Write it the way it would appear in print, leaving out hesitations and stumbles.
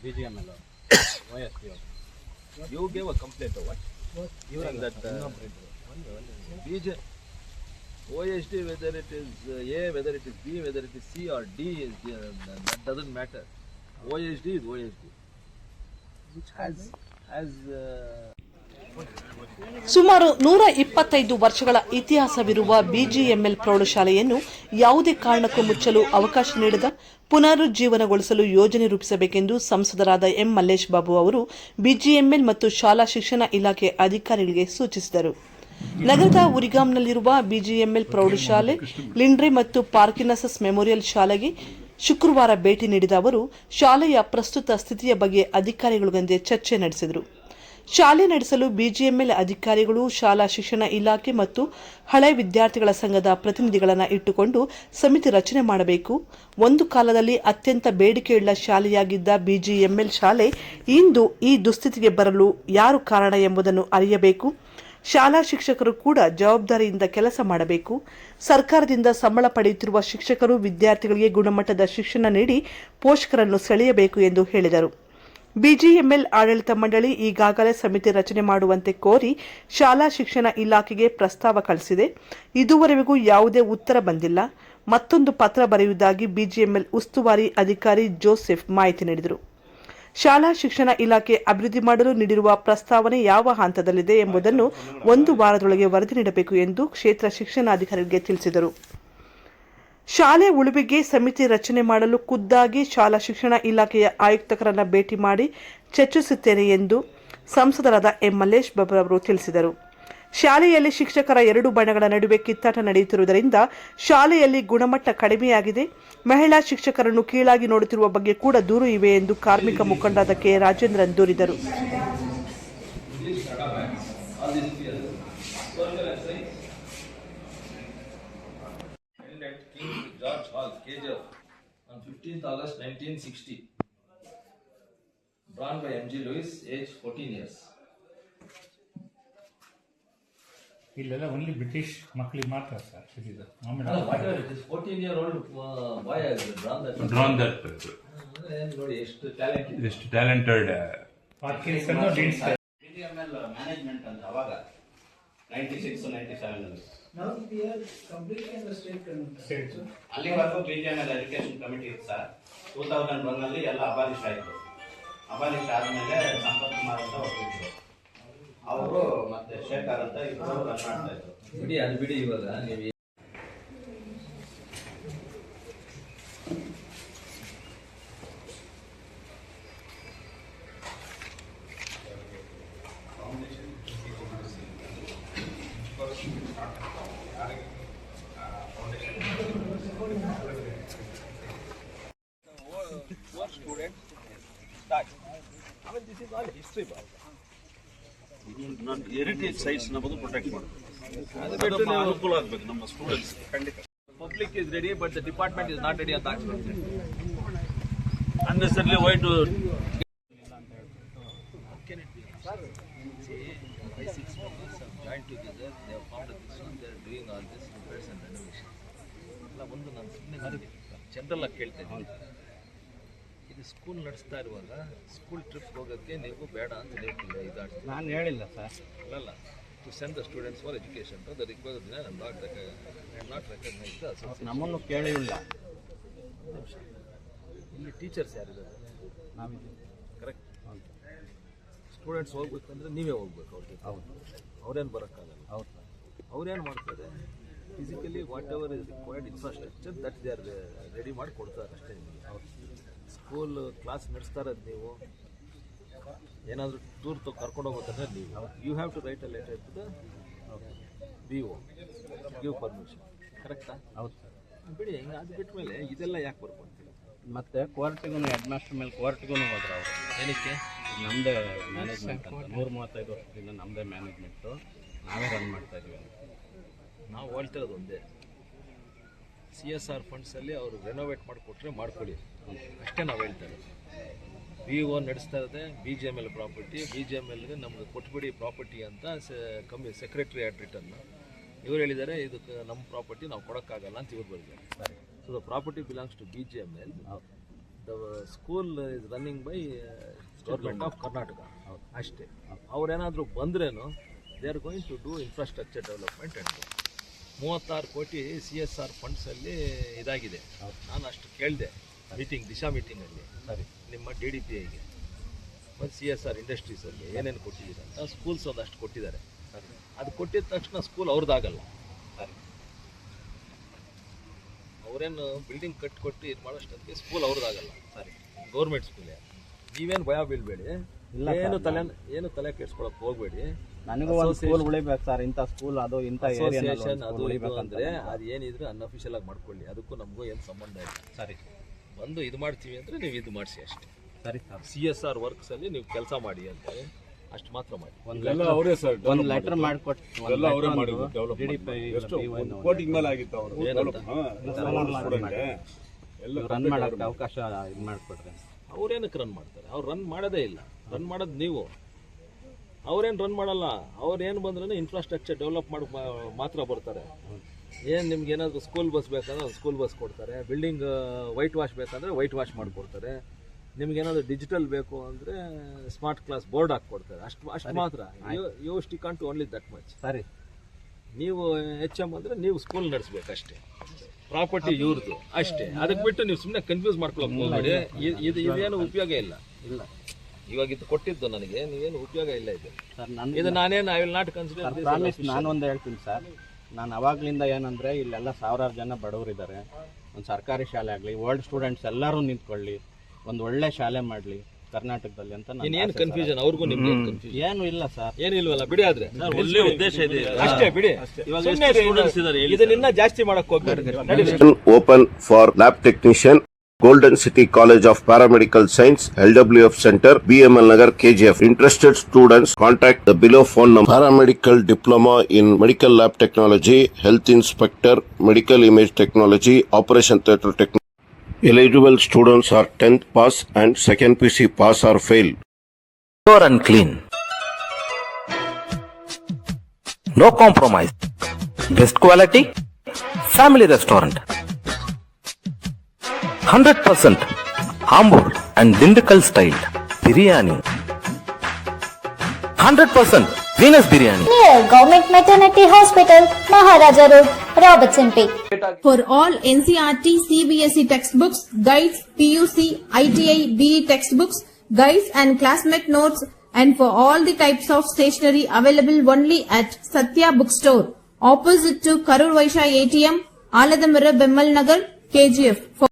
BGML OST. You gave a complaint or what? You saying that BG OSD, whether it is A, whether it is B, whether it is C or D, that doesn't matter. OSD is OSD, which has ಸುಮಾರು 125 ವರ್ಷಗಳ ಇತಿಹಾಸವಿರುವ BGML ಪ್ರೌಢಶಾಲೆಯನ್ನು ಯಾವುದೇ ಕಾರಣಕ್ಕೂ ಮುಚ್ಚಲು ಅವಕಾಶ ನೀಡದ ಪುನರುಜ್ಜೀವನಗೊಳಿಸಲು ಯೋಜನೆ ರೂಪಿಸಬೇಕೆಂದು ಸಂಸದರಾದ ಎಂ ಮಲ್ಲೇಶ್ ಬಾಬು ಅವರು ಬಿಜಿಎಂಎಲ್ ಮತ್ತು ಶಾಲಾ ಶಿಕ್ಷಣ ಇಲಾಖೆ ಅಧಿಕಾರಿಗಳಿಗೆ ಸೂಚಿಸಿದರು. ನಗರದ ಉರಿಗಾಂನಲ್ಲಿರುವ ಬಿಜಿಎಂಎಲ್ ಪ್ರೌಢಶಾಲೆ, ಲಿಂಡ್ರೆ ಮತ್ತು ಪಾರ್ಕಿನ್ಸನ್ಸ್ ಮೆಮೋರಿಯಲ್ ಶಾಲೆಗೆ ಶುಕ್ರವಾರ ಭೇಟಿ ನೀಡಿದ ಅವರು ಶಾಲೆಯ ಪ್ರಸ್ತುತ ಸ್ಥಿತಿಯ ಬಗ್ಗೆ ಅಧಿಕಾರಿಗಳೊಂದಿಗೆ ಚರ್ಚೆ ನಡೆಸಿದರು. ಶಾಲೆ ನಡೆಸಲು ಬಿಜಿಎಂಎಲ್ ಅಧಿಕಾರಿಗಳು, ಶಾಲಾ ಶಿಕ್ಷಣ ಇಲಾಖೆ ಮತ್ತು ಹಳೆ ವಿದ್ಯಾರ್ಥಿಗಳ ಸಂಘದ ಪ್ರತಿನಿಧಿಗಳನ್ನು ಇಟ್ಟುಕೊಂಡು ಸಮಿತಿ ರಚನೆ ಮಾಡಬೇಕು. ಒಂದು ಕಾಲದಲ್ಲಿ ಅತ್ಯಂತ ಬೇಡಿಕೆಯುಳ್ಳ ಶಾಲೆಯಾಗಿದ್ದ ಬಿಜಿಎಂಎಲ್ ಶಾಲೆ ಇಂದು ಈ ದುಸ್ಥಿತಿಗೆ ಬರಲು ಯಾರು ಕಾರಣ ಎಂಬುದನ್ನು ಅರಿಯಬೇಕು. ಶಾಲಾ ಶಿಕ್ಷಕರು ಕೂಡ ಜವಾಬ್ದಾರಿಯಿಂದ ಕೆಲಸ ಮಾಡಬೇಕು. ಸರ್ಕಾರದಿಂದ ಸಂಬಳ ಪಡೆಯುತ್ತಿರುವ ಶಿಕ್ಷಕರು ವಿದ್ಯಾರ್ಥಿಗಳಿಗೆ ಗುಣಮಟ್ಟದ ಶಿಕ್ಷಣ ನೀಡಿ ಪೋಷಕರನ್ನು ಸೆಳೆಯಬೇಕು ಎಂದು ಹೇಳಿದರು. ಬಿಜಿಎಂಎಲ್ ಆಡಳಿತ ಮಂಡಳಿ ಈಗಾಗಲೇ ಸಮಿತಿ ರಚನೆ ಮಾಡುವಂತೆ ಕೋರಿ ಶಾಲಾ ಶಿಕ್ಷಣ ಇಲಾಖೆಗೆ ಪ್ರಸ್ತಾವ ಕಳಿಸಿದೆ. ಇದುವರೆಗೂ ಯಾವುದೇ ಉತ್ತರ ಬಂದಿಲ್ಲ. ಮತ್ತೊಂದು ಪತ್ರ ಬರೆಯುವುದಾಗಿ ಬಿಜಿಎಂಎಲ್ ಉಸ್ತುವಾರಿ ಅಧಿಕಾರಿ ಜೋಸೆಫ್ ಮಾಹಿತಿ ನೀಡಿದರು. ಶಾಲಾ ಶಿಕ್ಷಣ ಇಲಾಖೆ ಅಭಿವೃದ್ಧಿ ಮಾಡಲು ನೀಡಿರುವ ಪ್ರಸ್ತಾವನೆ ಯಾವ ಹಂತದಲ್ಲಿದೆ ಎಂಬುದನ್ನು 1 ವಾರದೊಳಗೆ ವರದಿ ನೀಡಬೇಕು ಎಂದು ಕ್ಷೇತ್ರ ಶಿಕ್ಷಣಾಧಿಕಾರಿಗೆ ತಿಳಿಸಿದರು. ಶಾಲೆ ಉಳಿವಿಗೆ ಸಮಿತಿ ರಚನೆ ಮಾಡಲು ಖುದ್ದಾಗಿ ಶಾಲಾ ಶಿಕ್ಷಣ ಇಲಾಖೆಯ ಆಯುಕ್ತರನ್ನು ಭೇಟಿ ಮಾಡಿ ಚರ್ಚಿಸುತ್ತೇನೆ ಎಂದು ಸಂಸದರಾದ ಎಂ ಮಲ್ಲೇಶ್ ಬಾಬು ಅವರು ತಿಳಿಸಿದರು. ಶಾಲೆಯಲ್ಲಿ ಶಿಕ್ಷಕರ 2 ಬಣಗಳ ನಡುವೆ ಕಿತ್ತಾಟ ನಡೆಯುತ್ತಿರುವುದರಿಂದ ಶಾಲೆಯಲ್ಲಿ ಗುಣಮಟ್ಟ ಕಡಿಮೆಯಾಗಿದೆ. ಮಹಿಳಾ ಶಿಕ್ಷಕರನ್ನು ಕೀಳಾಗಿ ನೋಡುತ್ತಿರುವ ಬಗ್ಗೆ ಕೂಡ ದೂರು ಇವೆ ಎಂದು ಕಾರ್ಮಿಕ ಮುಖಂಡರಾದ ಕೆ ರಾಜೇಂದ್ರನ್ ದೂರಿದರು. George Hall, KJF, on 15th August 1960. Drawn by M.G. Lewis, age 14 years. ಇಲ್ಲೆಲ್ಲ ಓನ್ಲಿ ಬ್ರಿಟಿಷ್ ಮಕ್ಕಳಿಗೆ ಮಾತ್ರ ಸರ್ ಸಿಕ್ಕಿದ್ದು. Whatever it is, 14-year-old boy has drawn that picture. ನೋಡಿ ಎಷ್ಟು ಟ್ಯಾಲೆಂಟ್ ಇದೆ, ಎಷ್ಟು ಟ್ಯಾಲೆಂಟೆಡ್. ಬಿಜಿಎಂಎಲ್ ಮ್ಯಾನೇಜ್ಮೆಂಟ್ ಅಂತ ಅವಾಗ 96-97 ಅಲ್ಲಿ ಅಲ್ಲಿವರೆಗೂ ಬಿಜಿಎಂಎಲ್ ಎಜುಕೇಶನ್ ಕಮಿಟಿ ಇತ್ತು ಸರ್. 2001 ಅಲ್ಲಿ ಎಲ್ಲ ಅಬಾಲಿಷ್ ಆಯಿತು. ಅಬಾಲಿಷ್ ಆದಮೇಲೆ ಸಂಪತ್ ಕುಮಾರ್ ಅಂತ ಹೋಗಿದ್ರು, ಅವರು ಮತ್ತೆ ಶೇಖರ್ ಅಂತ ಇಬ್ಬರು ರನ್ ಮಾಡ್ತಾ ಇದ್ರು. ಬಿಡಿ ಅದು ಬಿಡಿ. ಇವಾಗ ನೀವು this is all history. Heritage sites ನಮ್ಮದು ಪ್ರೊಟೆಕ್ಟ್ ಮಾಡಬೇಕು. ಅನುಕೂಲ ಆಗಬೇಕು ನಮ್ಮ ಸ್ಟೂಡೆಂಟ್ಸ್. ಖಂಡಿತ public is ready but the department is not ready ಅಂತ ಆಗ್ತದೆ. Unnecessarily why to joined together, they have formed a business, they are doing all this repairs and renovation. ಎಲ್ಲ ಒಂದು ನಾನು ಸುಮ್ಮನೆ ಜನರಲ್ ಆಗಿ ಕೇಳ್ತಾ ಇದ್ದೀನಿ. ಇದು ಸ್ಕೂಲ್ ನಡೆಸ್ತಾ ಇರುವಾಗ ಸ್ಕೂಲ್ ಟ್ರಿಪ್ ಹೋಗೋಕ್ಕೆ ನೀವು ಬೇಡ ಅಂತ ಹೇಳ್ತಿಲ್ಲ. ಇದಾಡ್ತೀವಿ. ನಾನು ಹೇಳಿಲ್ಲ ಸರ್. ಅಲ್ಲ, to send the students for education the required ದಿನ I am not recognise the association. ನಮ್ಮನ್ನು ಕೇಳಿಲ್ಲ. ಇಲ್ಲಿ ಟೀಚರ್ಸ್ ಯಾರಿದ್ದಾರೆ? ನಾವಿದ್ದೀವಿ. ಕರೆಕ್ಟ್. ಸ್ಟೂಡೆಂಟ್ಸ್ ಹೋಗ್ಬೇಕಂದ್ರೆ ನೀವೇ ಹೋಗ್ಬೇಕು ಅವ್ರಿಗೆ. ಹೌದು. ಅವ್ರೇನು ಬರೋಕ್ಕಾಗಲ್ಲ. ಹೌದು. ಅವ್ರೇನು ಮಾಡ್ತಾರೆ, physically what ever is required infrastructure that they are ready ಮಾಡಿ ಕೊಡ್ತಾರೆ ಅಷ್ಟೇ ನಿಮಗೆ. ಸ್ಕೂಲ್ ಕ್ಲಾಸ್ ನಡೆಸ್ತಾ ಇರೋದು ನೀವು, ಏನಾದರೂ ಟೂರ್ ಕರ್ಕೊಂಡು ಹೋಗ್ಬೇಕಂದ್ರೆ ನೀವು you have to write a letter to the BO give permission. ಕರೆಕ್ಟಾ? ಹೌದು. ಬಿಡಿ, ಹಿಂಗೆ ಅದು ಬಿಟ್ಟ ಮೇಲೆ ಇದೆಲ್ಲ ಯಾಕೆ ಬರ್ಕೊಂತೀವಿ? ಮತ್ತೆ ಕೋರ್ಟಿಗೂ ಹೆಡ್ ಮಾಸ್ಟರ್ ಮೇಲೆ ಕೋರ್ಟ್ಗೂ ಹೋದ್ರು ಅವರು. ಏನಕ್ಕೆ? ನಮ್ಮದೇ ಮ್ಯಾನೇಜ್ಮೆಂಟ್ ಅಂತ 135 ವರ್ಷದಿಂದ ನಮ್ಮದೇ ಮ್ಯಾನೇಜ್ಮೆಂಟು, ನಾವೇ ರನ್ ಮಾಡ್ತಾ ಇದ್ದೀವಿ. ನಾವು ಹೇಳ್ತಿರೋದು ಒಂದೇ, CSR ಫಂಡ್ಸಲ್ಲಿ ಅವರು ರೆನೋವೇಟ್ ಮಾಡಿಕೊಟ್ರೆ ಮಾಡ್ಕೊಳ್ಳಿ ಅಷ್ಟೇ ನಾವು ಹೇಳ್ತಾರೆ. BO ನಡೆಸ್ತಾ ಇರೋದೆ BGML ಪ್ರಾಪರ್ಟಿ. BGMLಗೆ ನಮ್ಗೆ ಕೊಟ್ಬಿಡಿ ಪ್ರಾಪರ್ಟಿ ಅಂತ ಸೆಕ್ರೆಟರಿ ಆಟ್ ರಿಟರ್ನ್ ಇವ್ರು ಹೇಳಿದ್ದಾರೆ, ಇದಕ್ಕೆ ನಮ್ಮ ಪ್ರಾಪರ್ಟಿ ನಾವು ಕೊಡೋಕ್ಕಾಗಲ್ಲ ಅಂತ ಇವ್ರು ಬರೆದಿದ್ದಾರೆ. So the property belongs to BGML. School is running by government of Karnataka ಅಷ್ಟೇ. ಅವ್ರೇನಾದರೂ ಬಂದ್ರೇನು they are going to do infrastructure development and 36 crore CSR ಫಂಡ್ಸಲ್ಲಿ ಇದಾಗಿದೆ. ನಾನು ಅಷ್ಟು ಕೇಳಿದೆ ದಿಶಾ ಮೀಟಿಂಗಲ್ಲಿ, ನಿಮ್ಮ DDPIಗೆ ಮತ್ತು CSR ಇಂಡಸ್ಟ್ರೀಸಲ್ಲಿ ಏನೇನು ಕೊಟ್ಟಿದ್ದೀರ ಅಂತ. ಸ್ಕೂಲ್ಸ್ ಒಂದಷ್ಟು ಕೊಟ್ಟಿದ್ದಾರೆ. ಅದು ಕೊಟ್ಟಿದ ತಕ್ಷಣ ಸ್ಕೂಲ್ ಅವ್ರದ್ದಾಗಲ್ಲ. ಅವರೇನು ಬಿಲ್ಡಿಂಗ್ ಕಟ್ಕೊಟ್ಟು ಇದು ಮಾಡೋಷ್ಟೊತ್ತಿಗೆ ಸ್ಕೂಲ್ ಅವ್ರದ್ದಾಗಲ್ಲ. ಗೌರ್ಮೆಂಟ್ ಸ್ಕೂಲೇ. ನೀವೇನು ಭಯ ಬೀಳಬೇಡಿ, ಏನು ತಲೆ ಕೆಡ್ಸ್ಕೊಳಕ್ಕೆ ಹೋಗ್ಬೇಡಿ. ನನಗೂ ಒಂದು ಸ್ಕೂಲ್ ಉಳಿಬೇಕು ಸರ್, ಇಂಥ ಸ್ಕೂಲ್ ಅದು ಇಂಥ ಅಸೋಸಿಯೇಷನ್ ಅದು ಇದು ಅಂದರೆ ಅದು ಏನಿದ್ರೆ ಅನ್ಅಫಿಷಿಯಲ್ ಆಗಿ ಮಾಡ್ಕೊಳ್ಳಿ. ಅದಕ್ಕೂ ನಮಗೂ ಏನು ಸಂಬಂಧ ಇಲ್ಲ. ಸರಿ, ಬಂದು ಇದು ಮಾಡ್ತೀವಿ ಅಂದರೆ ನೀವು ಇದು ಮಾಡಿಸಿ ಅಷ್ಟೇ. ಸರಿ ಸರ್. CSR ವರ್ಕ್ಸಲ್ಲಿ ನೀವು ಕೆಲಸ ಮಾಡಿ ಅಂತ ಅಷ್ಟು ಮಾತ್ರ ಮಾಡಿ. ಒಂದು ಲೆಟರ್ ಮಾಡಿಕೊಟ್ಟು ರನ್ ಮಾಡೋಕ್ಕೆ ಅವಕಾಶ ಇದು ಮಾಡಿಕೊಡ್ರಿ. ಅವ್ರೇನಕ್ಕೆ ರನ್ ಮಾಡ್ತಾರೆ? ಅವ್ರು ರನ್ ಮಾಡೋದೇ ಇಲ್ಲ. ರನ್ ಮಾಡೋದು ನೀವು. ಅವ್ರೇನು ರನ್ ಮಾಡಲ್ಲ. ಅವ್ರೇನು ಬಂದ್ರೆ ಇನ್ಫ್ರಾಸ್ಟ್ರಕ್ಚರ್ ಡೆವಲಪ್ ಮಾಡಿ ಮಾತ್ರ ಬರ್ತಾರೆ. ಏನು ನಿಮ್ಗೆ ಏನಾದರೂ ಸ್ಕೂಲ್ ಬಸ್ ಬೇಕಂದ್ರೆ ಸ್ಕೂಲ್ ಬಸ್ ಕೊಡ್ತಾರೆ. ಬಿಲ್ಡಿಂಗ್ ವೈಟ್ ವಾಶ್ ಬೇಕಂದ್ರೆ ವೈಟ್ ವಾಶ್ ಮಾಡಿಕೊಡ್ತಾರೆ. ನಿಮ್ಗೇನಾದರೂ ಡಿಜಿಟಲ್ ಬೇಕು ಅಂದರೆ ಸ್ಮಾರ್ಟ್ ಕ್ಲಾಸ್ ಬೋರ್ಡ್ ಹಾಕ್ಕೊಡ್ತಾರೆ. ಅಷ್ಟು ಮಾತ್ರ. You stick on to only that much. ಸರಿ, ನೀವು HM ಅಂದರೆ ನೀವು ಸ್ಕೂಲ್ ನಡೆಸ್ಬೇಕಷ್ಟೇ. ಪ್ರಾಪರ್ಟಿ ಇವ್ರದ್ದು ಅಷ್ಟೇ. ಅದಕ್ಕೆ ಬಿಟ್ಟು ನೀವು ಸುಮ್ಮನೆ ಕನ್ಫ್ಯೂಸ್ ಮಾಡ್ಕೊಳಕ್ಕೆ ಹೋಗ್ಬೇಡಿ. ಇದೇನು ಉಪಯೋಗ ಇಲ್ಲ. ಇವಾಗ ಇದು ಕೊಟ್ಟಿದ್ದು ನನಗೆ, ನೀವೇನು ಉಪಯೋಗ ಇಲ್ಲ ಇದು. ಇದು ನಾನೇನು I will not consider. Promise ನಾನೊಂದು ಹೇಳ್ತೀನಿ ಸರ್, ನಾನು ಅವಾಗ್ಲಿಂದ ಏನಂದರೆ ಇಲ್ಲೆಲ್ಲ ಸಾವಿರಾರು ಜನ ಬಡವರಿದ್ದಾರೆ. ಒಂದು ಸರ್ಕಾರಿ ಶಾಲೆ ಆಗಲಿ, ಓಲ್ಡ್ ಸ್ಟೂಡೆಂಟ್ಸ್ ಎಲ್ಲರೂ ನಿಂತ್ಕೊಳ್ಳಿ, ಒಂದು ಒಳ್ಳೆ ಶಾಲೆ ಮಾಡಲಿ ಕರ್ನಾಟಕದಲ್ಲಿ ಅಂತ. ಏನು ಕನ್ಫ್ಯೂಷನ್ ಅವ್ರಿಗೂ ನಿಮ್ಗೆ ಏನು ಇಲ್ಲ ಸರ್, ಏನಿಲ್ವಲ್ಲ, ಬಿಡಿ. ಆದ್ರೆ ಒಳ್ಳೆ ಉದ್ದೇಶ ಇದೆ ಅಷ್ಟೇ, ಬಿಡಿ. ಇದನ್ನ ಜಾಸ್ತಿ ಮಾಡಕ್ ಹೋಗ್ಬೇಡಿ. Open for lab technician, Golden City College of Paramedical Science, LWF Center, BML Nagar, KGF. Interested students contact the below phone number. Paramedical Diploma in Medical Lab Technology, Health Inspector, Medical Image Technology, Operation Theatre Technology. Eligible students are 10th pass and 2nd PC pass or fail. Pure and clean. No compromise. Best quality. Family restaurant. 100% Ambur and Dindigul style biryani. 100% Venus biryani. Near Government Maternity Hospital, Maharaja Road, Robertson Peak. For all NCERT, CBSE textbooks, guides, PUC, ITI, BE textbooks, guides and classmate notes, and for all the types of stationery available only at Satya Bookstore, opposite to Karur Vaishya ATM, Aladamira, Bemmal Nagar, KGF.